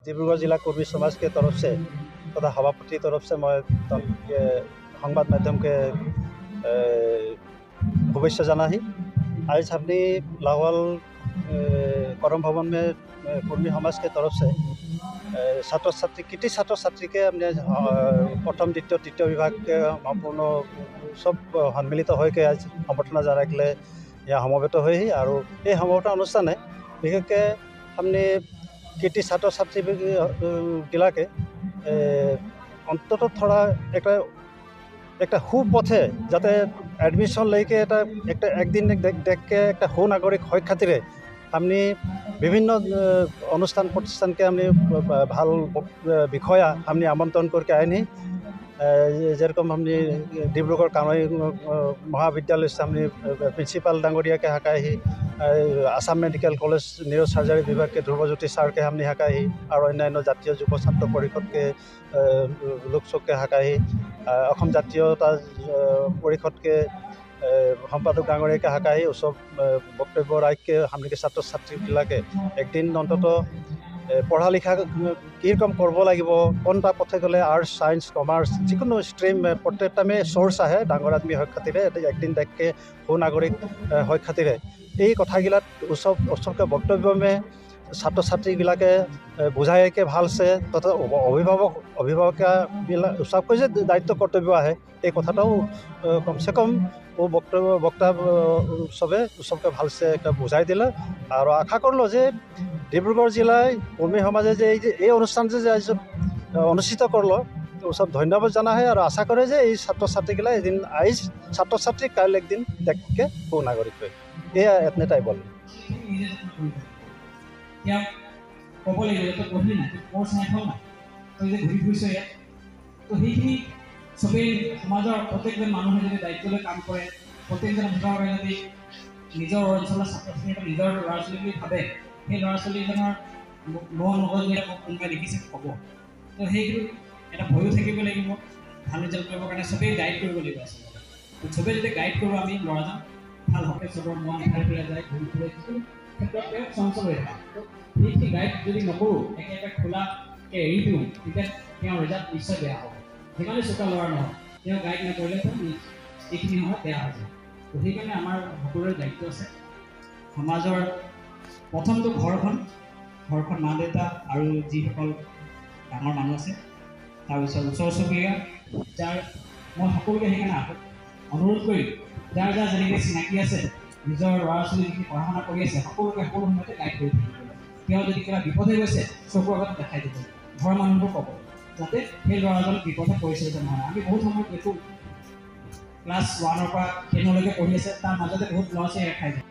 डिब्रूगढ़ जिला कर्मी समाज के तरफ से तथा सभापति तरफ से मैं संबाद माध्यम के शुभेच्छा जाना आज हमने लाहौल करम भवन में कर्मी समाज के तरफ से छात्र छात्री कृति छात्र छात्री के हमने प्रथम द्वितीय तृतीय विभाग के सम्पूर्ण सब सम्मिलित होकर आज सम्बर्धना जनाइले यहाँ समवेत हुई और ये समवर्धना अनुष्ठाने विशेषके हमने कृति छात्र छात्री गिलाके अंतत थोड़ा एक सुपथे जाते एडमिशन लेके एक दिन देख के एक सुनागरिक हय खातिर हमने विभिन्न अनुष्ठान प्रतिष्ठान के हमने भल विषया हमने आमंत्रण करके आए जेरकम हमने डिब्रूगढ़ कानूनी महाविद्यालय से हमने प्रिंसिपाल डांगरिया के हकाई Assam medical college neuro surgery विभाग के ध्रुवज्योति सार के हमने हकाई और अन्य जातीय युव छात्र परिषद के लोक सब के हकाई जातीयता परिषद के सम्पादक डांगरिया के हकाई सब वक्तव्य राख के हमने के छात्र छात्री एक दिन अंतत पढ़ा लिखा किरकम करब लगे कौनटा पथे गले आर्ट्स साइंस कमार्स जिको स्ट्रीम प्रत्येकटा में सोर्स है डांगर आदमी हय खातिर एक दिन देख के सुनागरिक हय खातिर ये कथागिला उत्सव के वक्तव्य में छात्र छात्री बुझाई के भाल से तथा अभिभावक सबको दायित्व कर्तव्य है ये कथाटाও कम से कम वो वक्ता सबे सबके भाल से एक बुझाई दिले और आशा करलो जे डिब्रूगढ़ जिलाय कर्मी समाजे ये अनुष्ठान अनुष्ठित करलो सब धन्यवाद जाना है और आशा करे जे ये छात्र छात्री एदिन आज छात्र छात्री कल एक दिन देख के सुनागरिक ये एतनेटाई बोल कब लगे तो पढ़ी ना कोर्स ना ना तो ये घूरी फुरी से तो ही सबै समाजर प्रत्येकजन मानुहे जो दायित्व काम करे प्रत्येकजन अभिभावक निजर अंचल छात्र छात्री निजर लड़ा छोली भावे সেই लड़ा छोलीजনৰ মন মগজু কোনোবাই দেখিছে ক'ব তো সেইটো এটা ভয়ো থাকিব লাগিব ভাল ৰিজাল্ট কৰিবৰ কাৰণে সবেই গাইড কৰিব লাগিব আচলতে সবেই যদি গাইড কৰোঁ আমি ল'ৰাজন ভাল হকে চবৰ মন ভাল পেলাই যায় ঘূৰি ফুৰে ক্ষেত্ৰত চঞ্চল হৈ থাকে তো সেই গাইড যদি নকৰোঁ একেবাৰে খোলাকৈ এৰি দিওঁ তেতিয়া তেওঁৰ ৰিজাল্ট নিশ্চয় বেয়া হ'ব যিমানে চোকা ল'ৰা নহয় তেওঁ গাইড নকৰিলে এইখিনি সময়ত বেয়া হৈ যায় তো সেইকাৰণে আমাৰ সকলোৰে দায়িত্ব আছে সমাজৰ প্ৰথমটো ঘৰখন মা দেউতা আৰু যিসকল ডাঙৰ মানুহ আছে তাৰপিছত ওচৰ চুবুৰীয়া যাৰ মই সকলোকে সেইকাৰণে অনুৰোধ কৰি যাৰ যেনেকৈ চিনাকি আছে নিজৰ ল'ৰা ছোৱালী যিখিনি পঢ়া শুনা কৰি আছে সকলোকে সকলো সময়তে গাইড কৰি থাকিব তেওঁ যদি কিবা বিপদে গৈছে চকুৰ আগত দেখাই দিব ঘৰৰ মানুহবোৰ ক'ব যাতে সেই ল'ৰাজন বিপদে পৰিছে যে নহয় আমি বহুত সময়ত দেখোঁ ক্লাছ 1 পৰা 10 লৈকে পঢ়ি আছে তাৰ মাজতে বহুত ল'ৰা ছোৱালী খাই যায়।